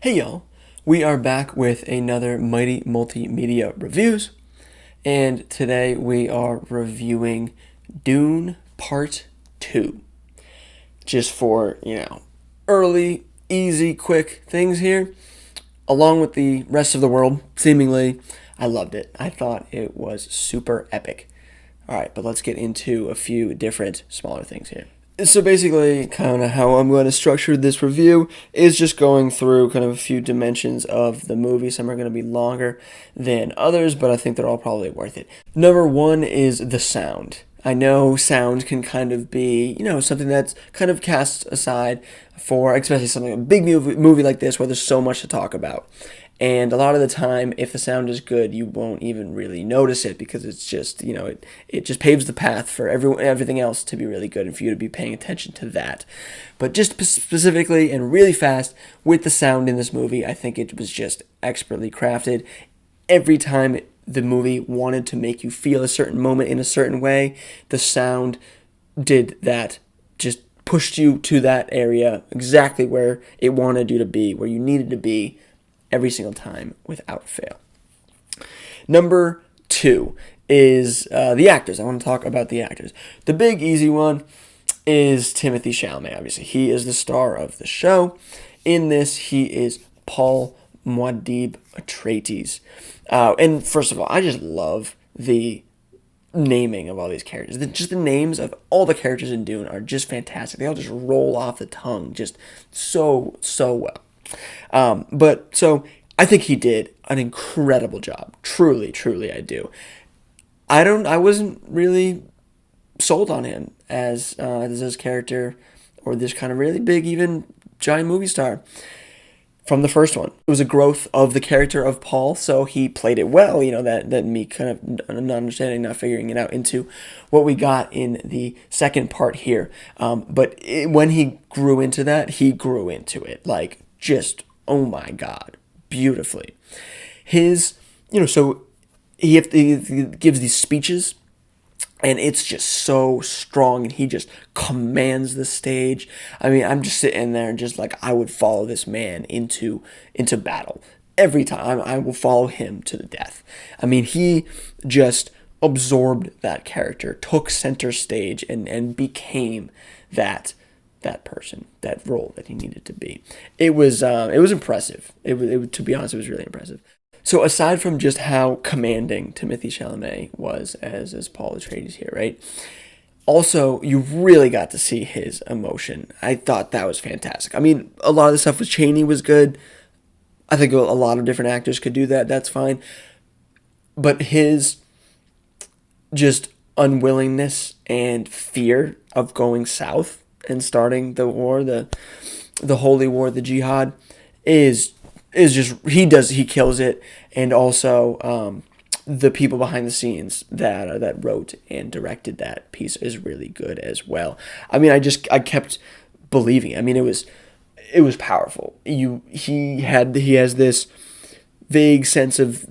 Hey y'all, we are back with another Mighty Multimedia Reviews, and today we are reviewing Dune Part 2. Just for, early, easy, quick things here, along with the rest of the world, seemingly, I loved it. I thought it was super epic. Alright, but let's get into a few different smaller things here. So basically, kind of how I'm going to structure this review is just going through kind of a few dimensions of the movie. Some are going to be longer than others, but I think they're all probably worth it. Number one is the sound. I know sound can kind of be, something that's kind of cast aside for, especially something, a big movie like this where there's so much to talk about. And a lot of the time, if the sound is good, you won't even really notice it because it's just, it just paves the path for everything else to be really good and for you to be paying attention to that. But just specifically and really fast with the sound in this movie, I think it was just expertly crafted. Every time the movie wanted to make you feel a certain moment in a certain way, the sound did that, just pushed you to that area exactly where it wanted you to be, where you needed to be every single time without fail. Number two is the actors. I want to talk about the actors. The big easy one is Timothée Chalamet, obviously. He is the star of the show. In this, he is Paul Muad'Dib Atreides. And first of all, I just love the naming of all these characters. Just the names of all the characters in Dune are just fantastic. They all just roll off the tongue just so well. But so I think he did an incredible job. Truly, I do. I wasn't really sold on him as his character or this kind of really big, even giant movie star from the first one. It was a growth of the character of Paul, so he played it well, that me kind of not understanding, not figuring it out into what we got in the second part here. But when he grew into that, he grew into it. Like, just, oh my God, beautifully. So he gives these speeches, and it's just so strong, and he just commands the stage. I mean, I'm just sitting there and just like, I would follow this man into battle. Every time, I will follow him to the death. I mean, he just absorbed that character, took center stage, and became that person, that role that he needed to be. It was impressive. To be honest, it was really impressive. So aside from just how commanding Timothée Chalamet was as Paul Atreides here, right? Also, you really got to see his emotion. I thought that was fantastic. I mean, a lot of the stuff with Chaney was good. I think a lot of different actors could do that. That's fine. But his just unwillingness and fear of going south and starting the war, the holy war, the jihad, is just, he kills it. And also the people behind the scenes that wrote and directed that piece is really good as well. I mean, I kept believing. I mean, it was powerful. He has this vague sense of,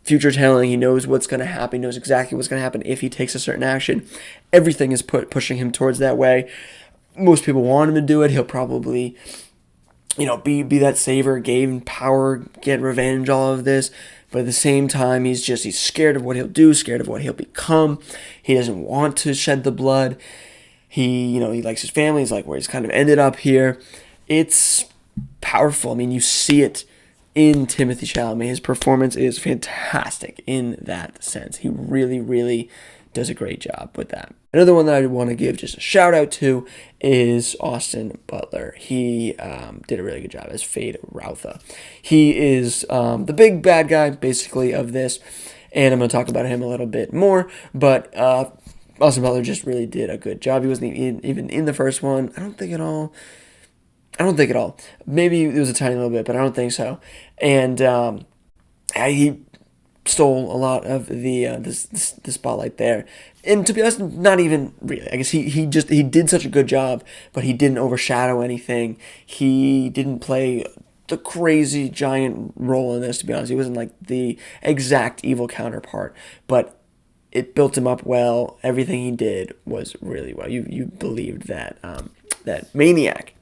future telling. He knows what's going to happen. He knows exactly what's going to happen if he takes a certain action. Everything is pushing him towards that way. Most people want him to do it. He'll probably, be that savior, gain power, get revenge, all of this. But at the same time, he's scared of what he'll do, scared of what he'll become. He doesn't want to shed the blood. He likes his family. He's like where he's kind of ended up here. It's powerful. I mean, you see it in Timothée Chalamet. His performance is fantastic in that sense. He really, really does a great job with that. Another one that I want to give just a shout out to is Austin Butler. He did a really good job as Fade Routha. He is the big bad guy, basically, of this, and I'm going to talk about him a little bit more, but Austin Butler just really did a good job. He wasn't even in the first one. I don't think at all. Maybe it was a tiny little bit, but I don't think so. And he stole a lot of the spotlight there. And to be honest, not even really. I guess he did such a good job, but he didn't overshadow anything. He didn't play the crazy giant role in this, to be honest. He wasn't like the exact evil counterpart, but it built him up well. Everything he did was really well. You believed that maniac.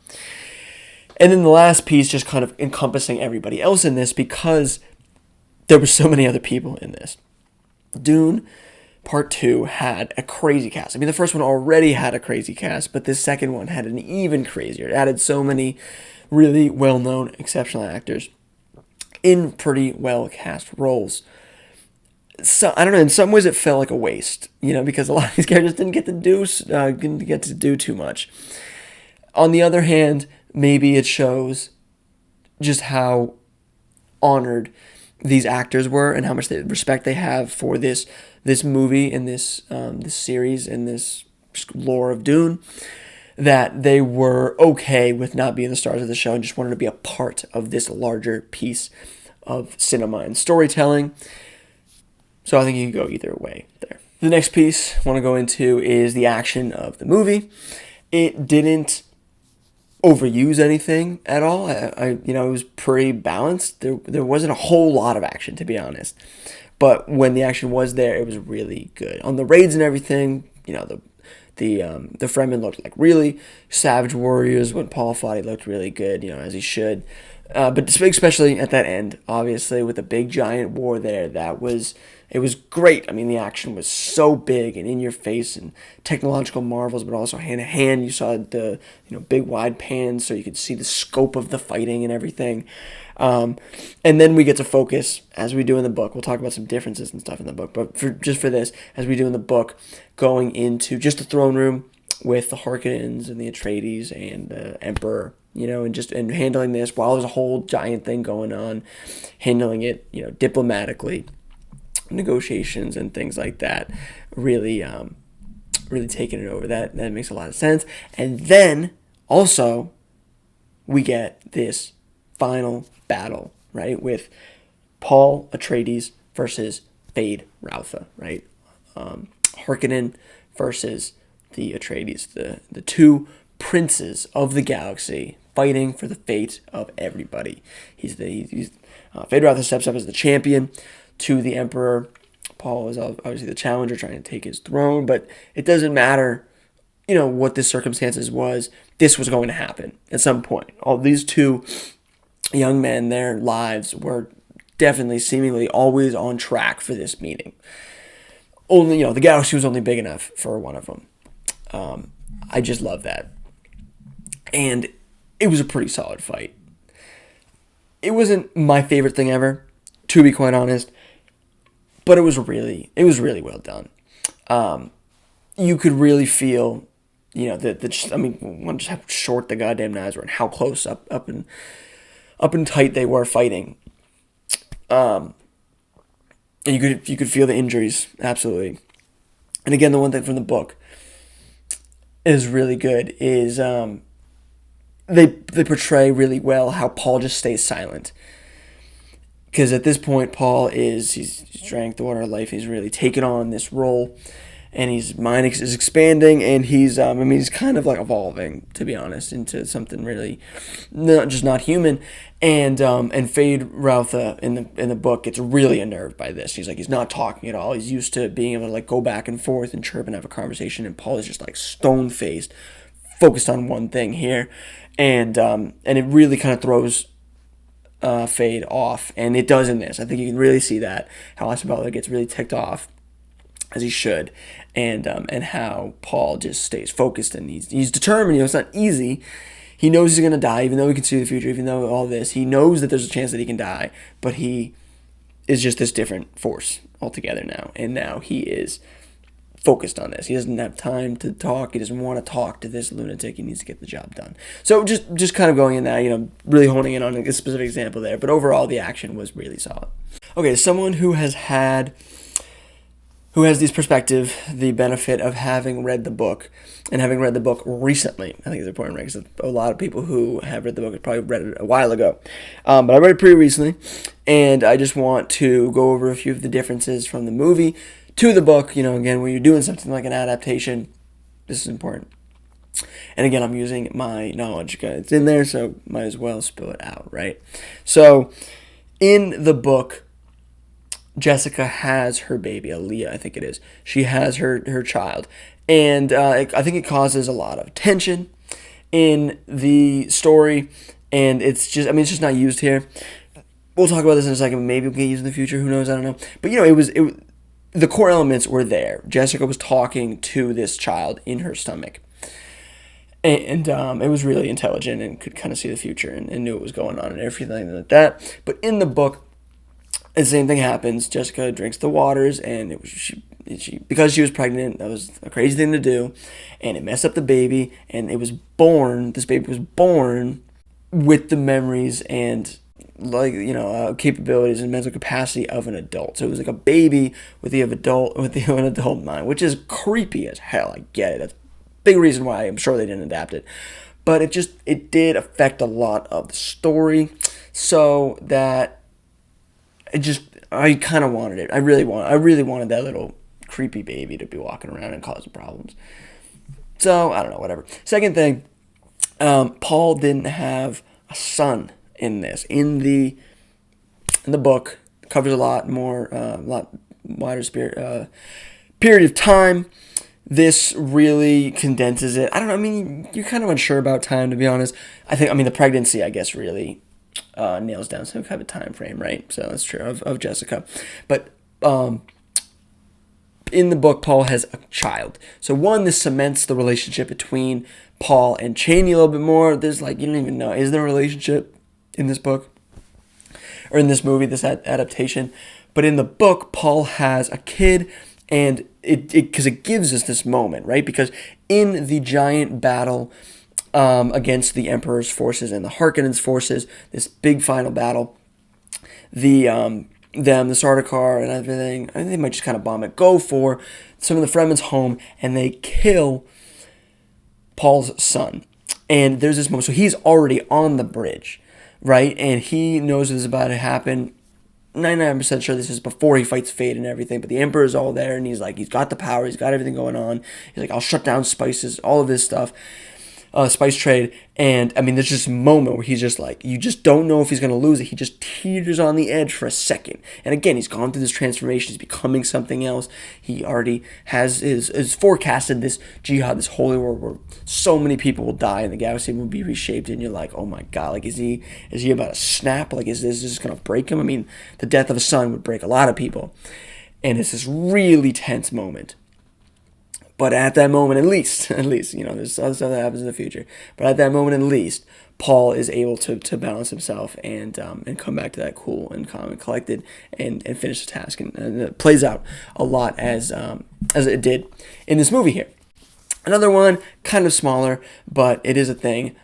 And then the last piece just kind of encompassing everybody else in this, because there were so many other people in this. Dune Part 2 had a crazy cast. I mean, the first one already had a crazy cast, but this second one had an even crazier. It added so many really well-known, exceptional actors in pretty well-cast roles. So I don't know. In some ways, it felt like a waste, because a lot of these characters didn't get to do too much. On the other hand, maybe it shows just how honored these actors were and how much respect they have for this movie and this series and this lore of Dune, that they were okay with not being the stars of the show and just wanted to be a part of this larger piece of cinema and storytelling. So I think you can go either way there. The next piece I want to go into is the action of the movie. It didn't overuse anything at all. It was pretty balanced. There wasn't a whole lot of action, to be honest. But when the action was there, it was really good. On the raids and everything, the Fremen looked like really savage warriors. When Paul fought, he looked really good, as he should. But especially at that end, obviously, with the big giant war there, it was great. I mean, the action was so big and in your face and technological marvels, but also hand to hand. You saw the big wide pans so you could see the scope of the fighting and everything. And then we get to focus, as we do in the book. We'll talk about some differences and stuff in the book, but for this, as we do in the book, going into just the throne room with the Harkonnens and the Atreides and the Emperor, and handling this while there's a whole giant thing going on, handling it, diplomatically, negotiations and things like that, really taking it over. That makes a lot of sense. And then also we get this final battle, right, with Paul Atreides versus Fade Rautha, right? Harkonnen versus the Atreides, the two princes of the galaxy fighting for the fate of everybody. Fade Rautha steps up as the champion to the Emperor. Paul is obviously the challenger trying to take his throne, but it doesn't matter, what the circumstances was. This was going to happen at some point. All these two young men, their lives were definitely seemingly always on track for this meeting. Only, the galaxy was only big enough for one of them. I just love that. And it was a pretty solid fight. It wasn't my favorite thing ever, to be quite honest, but it was really well done. You could really feel, just how short the goddamn knives were and how close up and tight they were fighting. And you could feel the injuries, absolutely. And again, the one thing from the book is really good is they portray really well how Paul just stays silent. Because at this point, Paul he's drank the water of life. He's really taken on this role, and his mind is expanding, and he's kind of like evolving, to be honest, into something really not human. And Fade Rautha in the book gets really unnerved by this. He's not talking at all. He's used to being able to like go back and forth and chirp and have a conversation, and Paul is just like stone faced, focused on one thing here, and it really kind of throws Fade off, and it does in this. I think you can really see that how Austin Butler gets really ticked off, as he should, and how Paul just stays focused, and he's determined. It's not easy. He knows he's gonna die, even though he can see the future, even though all this. He knows that there's a chance that he can die, but he is just this different force altogether now, and now he is focused on this. He doesn't have time to talk. He doesn't want to talk to this lunatic. He needs to get the job done. So just kind of going in that, really honing in on a specific example there. But overall, the action was really solid. Okay, someone who has this perspective, the benefit of having read the book, and having read the book recently. I think it's important, right? Because a lot of people who have read the book have probably read it a while ago. But I read it pretty recently, and I just want to go over a few of the differences from the movie to the book. Again, when you're doing something like an adaptation, this is important. And again, I'm using my knowledge. It's in there, so might as well spill it out, right? So, in the book, Jessica has her baby, Aaliyah, I think it is. She has her child. And I think it causes a lot of tension in the story. and it's just, I mean, it's just not used here. We'll talk about this in a second. Maybe it'll get used in the future. Who knows? I don't know. But the core elements were there. Jessica was talking to this child in her stomach, and it was really intelligent and could kind of see the future and knew what was going on and everything like that. But in the book, the same thing happens. Jessica drinks the waters, and she because she was pregnant, that was a crazy thing to do, and it messed up the baby. And it was born. This baby was born with the memories and capabilities and mental capacity of an adult. So it was like a baby with an adult mind, which is creepy as hell. I get it. That's a big reason why I'm sure they didn't adapt it. But it did affect a lot of the story, so that I kind of wanted it. I really wanted that little creepy baby to be walking around and causing problems. So I don't know, whatever. Second thing, Paul didn't have a son in this. In the book, it covers a lot wider period of time. This really condenses it. I don't know. I mean, you're kind of unsure about time, to be honest. The pregnancy, I guess, really nails down some kind of time frame, right? So that's true of Jessica. But in the book, Paul has a child. So one, this cements the relationship between Paul and Cheney a little bit more. There's you don't even know, is there a relationship in this book or in this movie, this adaptation? But in the book, Paul has a kid, and because it gives us this moment, right? Because in the giant battle against the Emperor's forces and the Harkonnens' forces, this big final battle, the Sardaukar and everything, I think they might just kind of bomb it, go for some of the Fremen's home, and they kill Paul's son. And there's this moment, so he's already on the bridge, right? And he knows this is about to happen. 99% sure this is before he fights fate and everything, but the Emperor's all there, and he's got the power, he's got everything going on. He's like, I'll shut down spices, all of this stuff. Spice trade, and I mean, there's just a moment where he's just you just don't know if he's going to lose it. He just teeters on the edge for a second, and again, he's gone through this transformation. He's becoming something else. He already has is forecasted this jihad, this holy war, where so many people will die and the galaxy will be reshaped, and you're like, oh my god, is he about to snap? Is this just going to break him? I mean, the death of a son would break a lot of people, and it's this really tense moment. But at that moment, at least, there's other stuff that happens in the future. But at that moment, at least, Paul is able to balance himself and come back to that cool and calm and collected and finish the task. And it plays out a lot as it did in this movie here. Another one, kind of smaller, but it is a thing.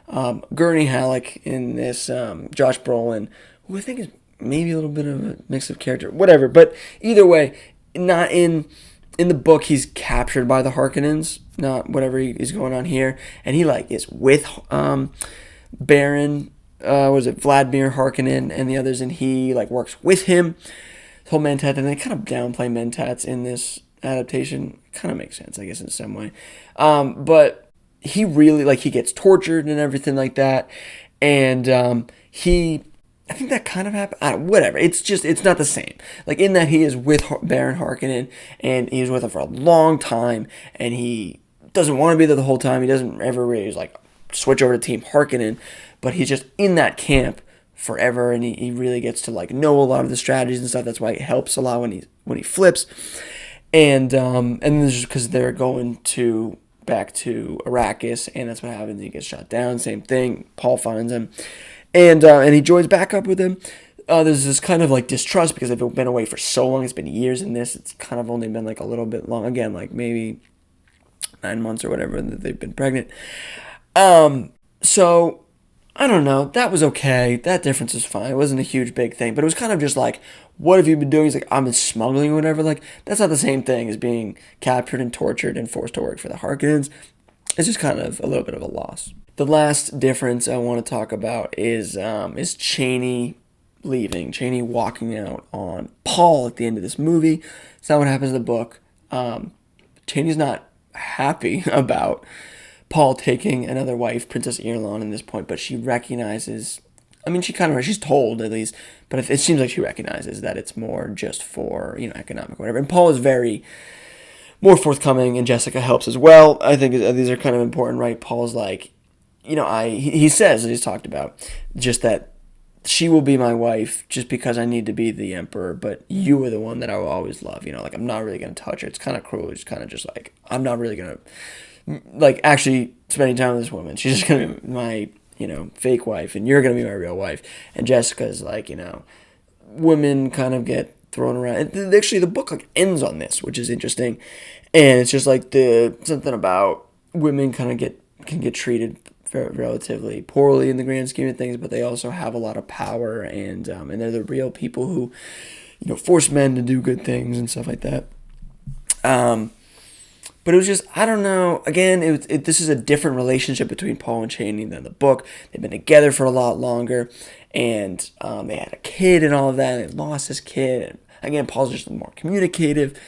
Gurney Halleck in this, Josh Brolin, who I think is maybe a little bit of a mix of character, whatever. But either way, not in the book, he's captured by the Harkonnens, not whatever is going on here, and he is with Baron, Vladimir Harkonnen and the others, and he works with him. This whole Mentat, and they kind of downplay Mentats in this adaptation. Kind of makes sense, I guess, in some way. But he really he gets tortured and everything like that, and I think that kind of happened. Whatever. It's not the same. In that he is with Baron Harkonnen, and he's with him for a long time, and he doesn't want to be there the whole time. He doesn't ever really switch over to Team Harkonnen, but he's just in that camp forever, and he really gets to know a lot of the strategies and stuff. That's why it helps a lot when he flips, and then just because they're going back to Arrakis, and that's what happens. He gets shot down. Same thing. Paul finds him. And he joins back up with him. There's this kind of distrust because they've been away for so long. It's been years in this. It's kind of only been a little bit long. Again, maybe 9 months or whatever that they've been pregnant. So I don't know. That was okay. That difference is fine. It wasn't a huge big thing, but it was kind of just what have you been doing? He's I've been smuggling or whatever. That's not the same thing as being captured and tortured and forced to work for the Harkonnens. It's just kind of a little bit of a loss. The last difference I want to talk about is Cheney leaving. Cheney walking out on Paul at the end of this movie. It's not what happens in the book. Cheney's not happy about Paul taking another wife, Princess Irulan, in this point, but she recognizes, she's told at least, but it seems like she recognizes that it's more just for, economic or whatever. And Paul is very more forthcoming, and Jessica helps as well. I think these are kind of important, right? Paul's he says that he's talked about just that she will be my wife just because I need to be the emperor, but you are the one that I will always love. Like I'm not really gonna touch her. It's kind of cruel. It's kind of just like I'm not really gonna like actually spending time with this woman. She's just gonna be my fake wife, and you're gonna be my real wife. And Jessica's like women kind of get thrown around. And actually, the book like ends on this, which is interesting, and it's just like something about women kind of can get treated relatively poorly in the grand scheme of things, but they also have a lot of power, and they're the real people who force men to do good things and stuff like that. But it was just, I don't know. Again, this is a different relationship between Paul and Chani than the book. They've been together for a lot longer, and they had a kid and all of that, and they lost his kid. And again, Paul's just more communicative.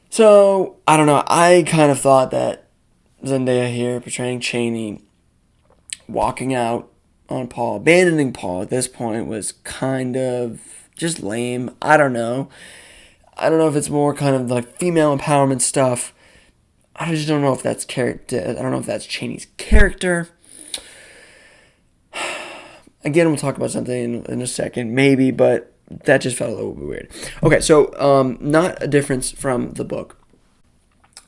So, I don't know. I kind of thought that Zendaya here, portraying Chani, walking out on Paul, abandoning Paul at this point was kind of just lame. I don't know. I don't know if it's more kind of like female empowerment stuff. I just don't know if that's character. I don't know if that's Chani's character. Again, we'll talk about something in a second, maybe, but that just felt a little bit weird. Okay, so not a difference from the book,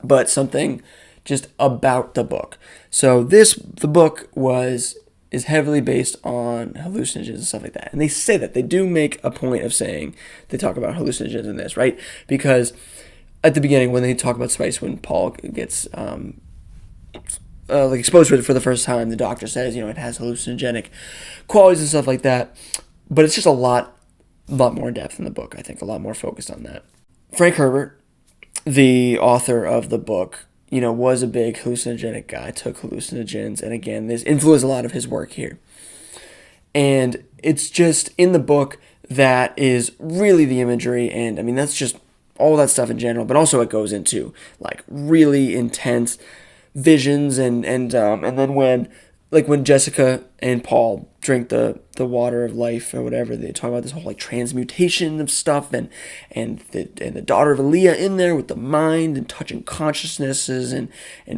but something just about the book. So the book is heavily based on hallucinogens and stuff like that. And they say that. They do make a point of saying, they talk about hallucinogens in this, right? Because at the beginning, when they talk about spice, when Paul gets exposed to it for the first time, the doctor says, it has hallucinogenic qualities and stuff like that. But it's just a lot more depth in the book, I think, a lot more focused on that. Frank Herbert, the author of the book, was a big hallucinogenic guy, took hallucinogens, and again, this influenced a lot of his work here. And it's just in the book that is really the imagery, and I mean, that's just all that stuff in general, but also it goes into like really intense visions and then when Jessica and Paul drink the water of life or whatever, they talk about this whole like transmutation of stuff and the daughter of Aaliyah in there with the mind and touching consciousnesses and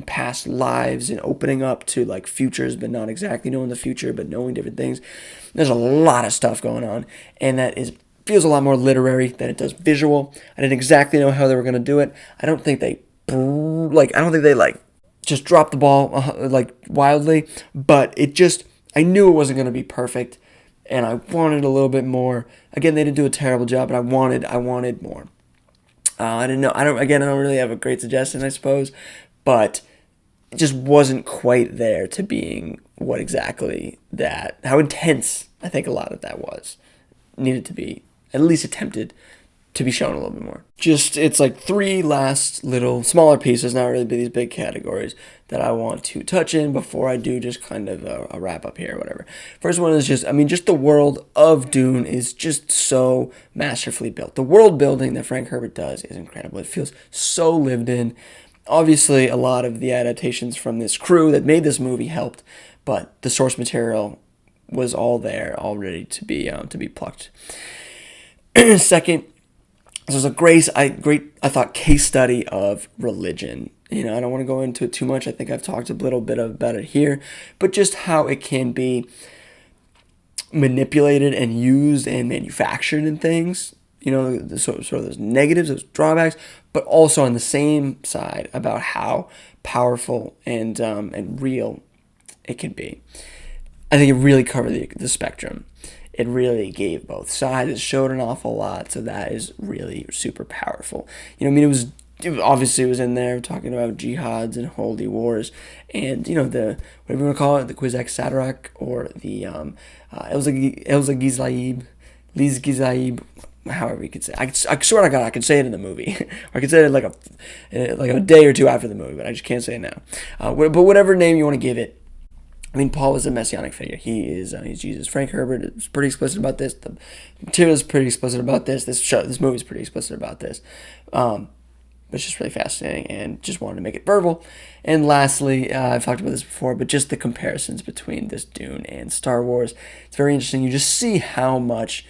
past lives and opening up to like futures, but not exactly knowing the future, but knowing different things. There's a lot of stuff going on, and that feels a lot more literary than it does visual. I didn't exactly know how they were going to do it. I don't think they just dropped the ball wildly, but I knew it wasn't going to be perfect, and I wanted a little bit more. Again, they didn't do a terrible job, but I wanted more. I didn't know. I don't really have a great suggestion, I suppose, but it just wasn't quite there to being what exactly that. How intense I think a lot of that was needed to be at least attempted to be shown a little bit more. It's like three last little smaller pieces, not really these big categories, that I want to touch in before I do just kind of a wrap up here or whatever. First one is just the world of Dune is just so masterfully built. The world building that Frank Herbert does is incredible. It feels so lived in. Obviously, a lot of the adaptations from this crew that made this movie helped, but the source material was all there, all ready to be plucked. Second, this was a great, I thought, case study of religion. I don't want to go into it too much. I think I've talked a little bit about it here, but just how it can be manipulated and used and manufactured in things. Sort of those negatives, those drawbacks, but also on the same side about how powerful and real it can be. I think it really covered the spectrum. It really gave both sides. It showed an awful lot, so that is really super powerful. It was obviously it was in there talking about jihads and holy wars, and the whatever you want to call it, the Kwisatz Haderach or the Elza Gizaib, however you could say. I swear to God, I could say it in the movie, or I could say it like a day or two after the movie, but I just can't say it now. But whatever name you want to give it. I mean, Paul is a messianic figure. He's Jesus. Frank Herbert is pretty explicit about this. The material is pretty explicit about this. This movie is pretty explicit about this. But it's just really fascinating, and just wanted to make it verbal. And lastly, I've talked about this before, but just the comparisons between this Dune and Star Wars. It's very interesting. You just see how much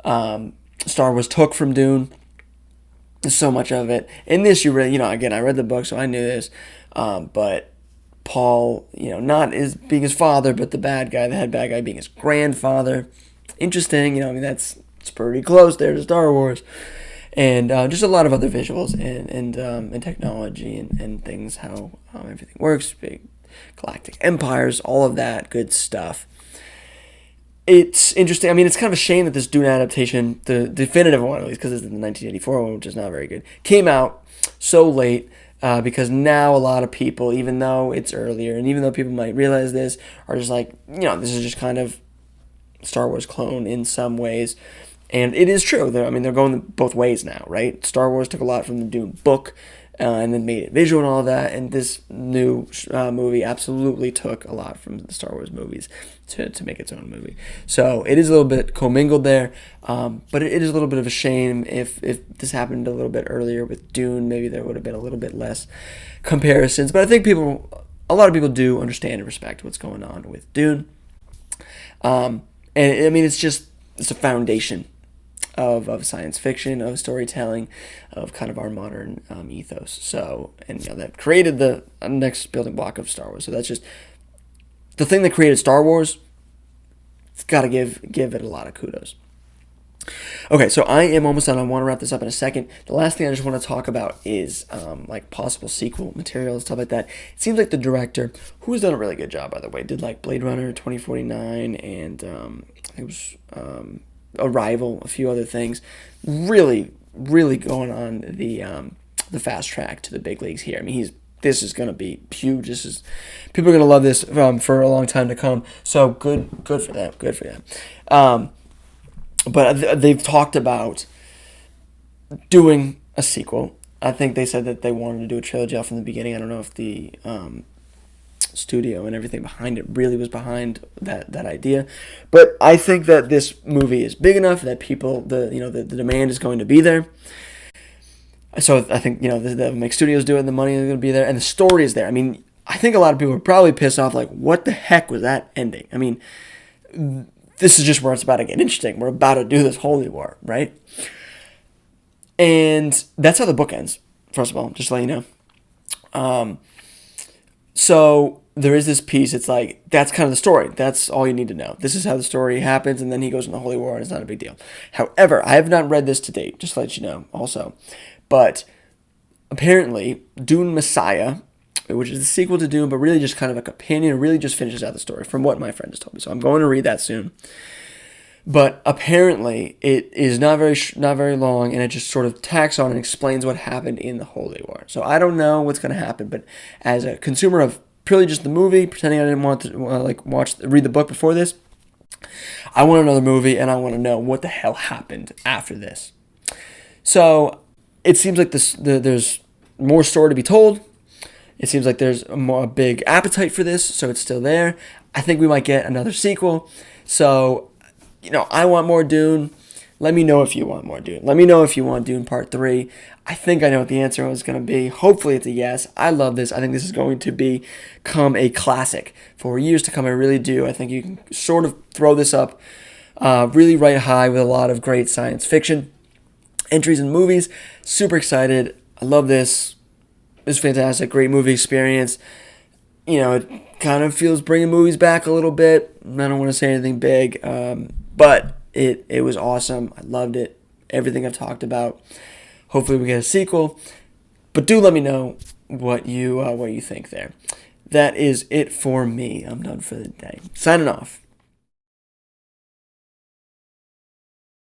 Star Wars took from Dune. There's so much of it. In this, you really, again, I read the book, so I knew this, but Paul, not as being his father, but the head bad guy being his grandfather. Interesting, it's pretty close there to Star Wars. And just a lot of other visuals and technology and things, how everything works, big galactic empires, all of that good stuff. It's interesting. I mean, it's kind of a shame that this Dune adaptation, the definitive one at least, because it's the 1984 one, which is not very good, came out so late. Because now a lot of people, even though it's earlier, and even though people might realize this, are just like, this is just kind of Star Wars clone in some ways. And it is true. They're going both ways now, right? Star Wars took a lot from the Dune book and then made it visual and all of that. And this new movie absolutely took a lot from the Star Wars movies to make its own movie. So it is a little bit commingled there. But it is a little bit of a shame if this happened a little bit earlier with Dune. Maybe there would have been a little bit less comparisons. But I think a lot of people do understand and respect what's going on with Dune. And I mean, it's a foundation of science fiction, of storytelling, of kind of our modern ethos. So, and that created the next building block of Star Wars. So that's just the thing that created Star Wars. It's got to give it a lot of kudos. Okay, so I am almost done. I want to wrap this up in a second. The last thing I just want to talk about is like possible sequel material and stuff like that. It seems like the director, who has done a really good job, by the way, did like Blade Runner 2049 and it was Arrival, a few other things. Really, really going on the fast track to the big leagues here. I mean, this is going to be huge. People are going to love this for a long time to come. So good for them. Good for them. But they've talked about doing a sequel. I think they said that they wanted to do a trilogy off from the beginning. I don't know if the studio and everything behind it really was behind that idea. But I think that this movie is big enough that people, the demand is going to be there. So I think, they'll make studios do it and the money is going to be there and the story is there. I mean, I think a lot of people are probably pissed off like, what the heck was that ending? I mean, this is just where it's about to get interesting. We're about to do this holy war, right? And that's how the book ends, first of all, just to let you know. So there is this piece. It's like, that's kind of the story. That's all you need to know. This is how the story happens, and then he goes in the holy war, and it's not a big deal. However, I have not read this to date, just to let you know also. But apparently, Dune Messiah, which is the sequel to Dune, but really just kind of a companion, really just finishes out the story, from what my friend has told me. So I'm going to read that soon. But apparently, it is not very long, and it just sort of tacks on and explains what happened in the Holy War. So I don't know what's going to happen, but as a consumer of purely just the movie, pretending I didn't want to read the book before this, I want another movie, and I want to know what the hell happened after this. So it seems like there's more story to be told. It seems like there's a big appetite for this, so it's still there. I think we might get another sequel. So, I want more Dune. Let me know if you want more Dune. Let me know if you want Dune Part 3. I think I know what the answer is going to be. Hopefully it's a yes. I love this. I think this is going to become a classic for years to come. I really do. I think you can sort of throw this up really right high with a lot of great science fiction entries and movies. Super excited. I love this. It's fantastic. Great movie experience. It kind of feels bringing movies back a little bit. I don't want to say anything big, but it was awesome. I loved it. Everything I've talked about. Hopefully we get a sequel. But do let me know what you think there. That is it for me. I'm done for the day. Signing off.